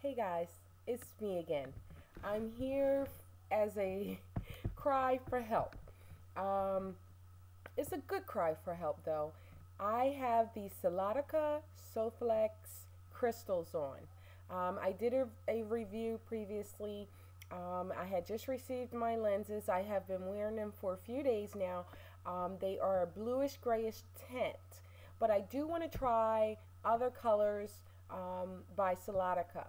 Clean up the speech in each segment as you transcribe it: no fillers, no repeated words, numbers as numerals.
Hey guys, it's me again. I'm here as a cry for help. Um, it's a good cry for help though. I have the Solatica Soflex crystals on. I did a review previously. I had just received my lenses. I have been wearing them for a few days now. They are a bluish grayish tint, but I do want to try other colors by Solatica.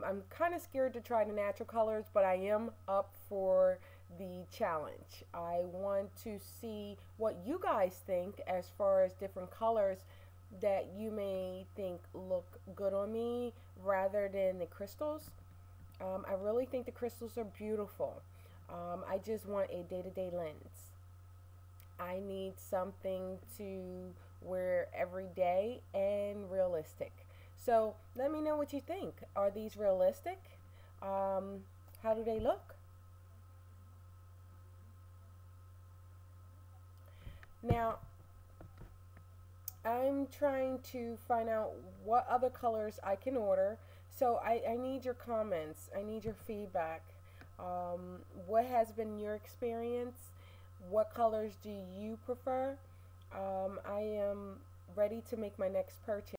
I'm kind of scared to try the natural colors, but I am up for the challenge. I want to see what you guys think as far as different colors that you may think look good on me rather than the crystals. I really think the crystals are beautiful. I just want a day-to-day lens. I need something to wear every day and realistic. So let me know what you think. Are these realistic? How do they look? Now, I'm trying to find out what other colors I can order. So I need your comments. I need your feedback. What has been your experience? What colors do you prefer? I am ready to make my next purchase.